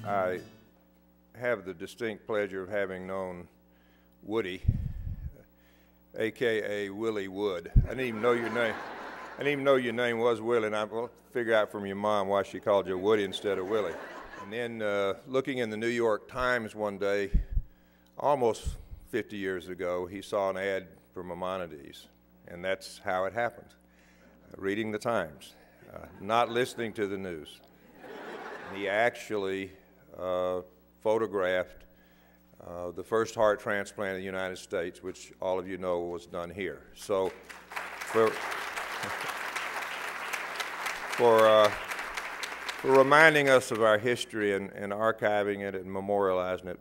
I have the distinct pleasure of having known Woody, a.k.a. Willie Wood. I didn't even know your name. I didn't even know your name was Willie, and I'll figure out from your mom why she called you Woody instead of Willie. And then looking in the New York Times one day, almost 50 years ago, he saw an ad for Maimonides, and that's how it happened. Reading the Times, not listening to the news. And he actually photographed the first heart transplant in the United States, which all of you know was done here. So for reminding us of our history and archiving it and memorializing it,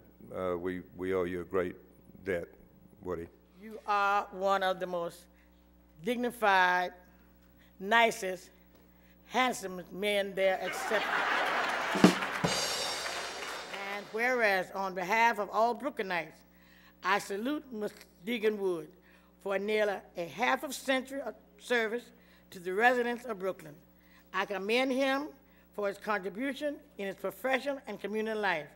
we owe you a great debt, Woody. You are one of the most dignified, nicest, handsomest men there except. And whereas on behalf of all Brooklynites, I salute Mr. Deacon Wood for nearly a half a century of service to the residents of Brooklyn. I commend him for his contribution in his professional and community life,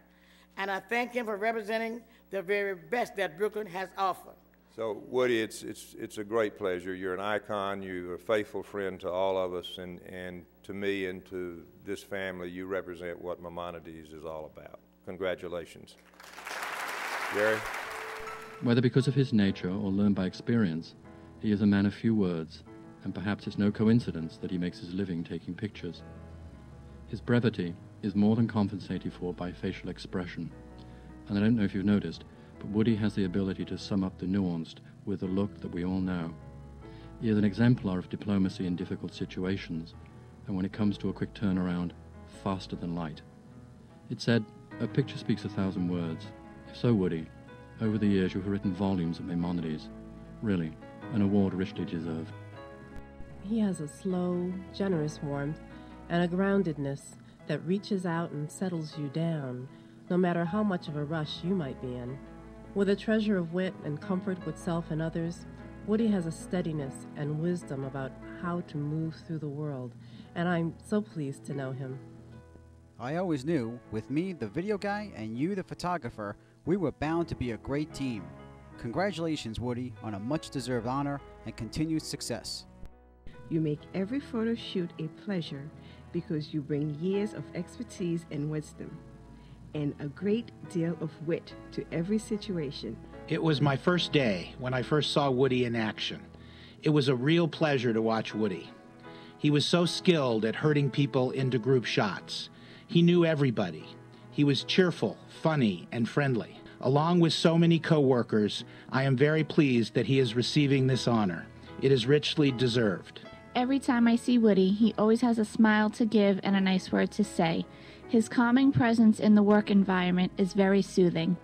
and I thank him for representing the very best that Brooklyn has offered. So, Woody, it's a great pleasure. You're an icon. You're a faithful friend to all of us, and to me and to this family, you represent what Maimonides is all about. Congratulations. Gary? Whether because of his nature or learned by experience, he is a man of few words, and perhaps it's no coincidence that he makes his living taking pictures. His brevity is more than compensated for by facial expression. And I don't know if you've noticed, but Woody has the ability to sum up the nuanced with a look that we all know. He is an exemplar of diplomacy in difficult situations, and when it comes to a quick turnaround, faster than light. It's said, a picture speaks 1,000 words. If so, Woody, over the years you have written volumes of Maimonides. Really, an award richly deserved. He has a slow, generous warmth and a groundedness that reaches out and settles you down, no matter how much of a rush you might be in. With a treasure of wit and comfort with self and others, Woody has a steadiness and wisdom about how to move through the world, and I'm so pleased to know him. I always knew, with me, the video guy, and you, the photographer, we were bound to be a great team. Congratulations, Woody, on a much-deserved honor and continued success. You make every photo shoot a pleasure because you bring years of expertise and wisdom, and a great deal of wit to every situation. It was my first day when I first saw Woody in action. It was a real pleasure to watch Woody. He was so skilled at herding people into group shots. He knew everybody. He was cheerful, funny, and friendly. Along with so many co-workers, I am very pleased that he is receiving this honor. It is richly deserved. Every time I see Woody, he always has a smile to give and a nice word to say. His calming presence in the work environment is very soothing.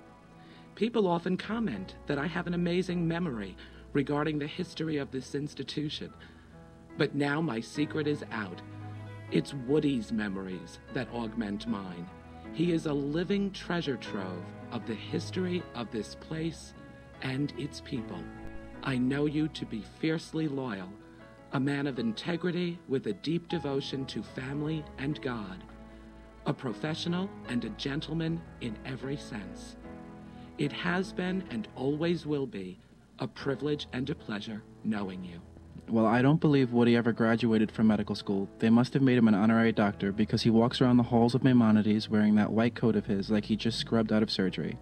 People often comment that I have an amazing memory regarding the history of this institution. But now my secret is out. It's Woody's memories that augment mine. He is a living treasure trove of the history of this place and its people. I know you to be fiercely loyal, a man of integrity with a deep devotion to family and God, a professional and a gentleman in every sense. It has been and always will be a privilege and a pleasure knowing you. Well, I don't believe Woody ever graduated from medical school. They must have made him an honorary doctor because he walks around the halls of Maimonides wearing that white coat of his like he just scrubbed out of surgery.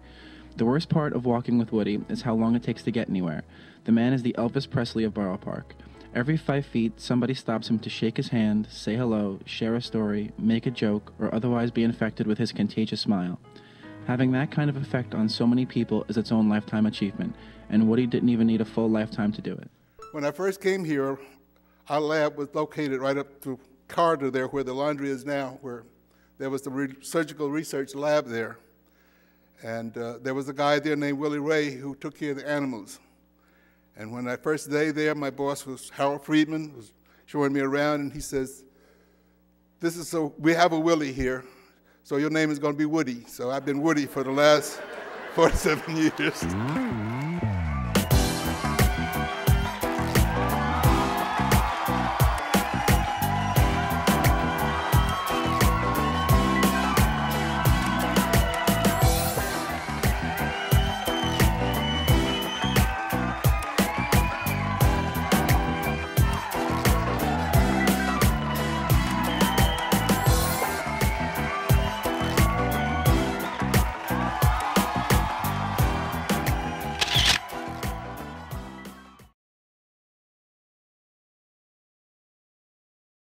The worst part of walking with Woody is how long it takes to get anywhere. The man is the Elvis Presley of Borough Park. Every 5 feet, somebody stops him to shake his hand, say hello, share a story, make a joke, or otherwise be infected with his contagious smile. Having that kind of effect on so many people is its own lifetime achievement, and Woody didn't even need a full lifetime to do it. When I first came here, our lab was located right up the corridor there where the laundry is now, where there was the surgical research lab there. And there was a guy there named Willie Ray who took care of the animals. And when I first day there, my boss was Harold Friedman, was showing me around, and he says, we have a Willie here, so your name is going to be Woody. So I've been Woody for the last 47 years.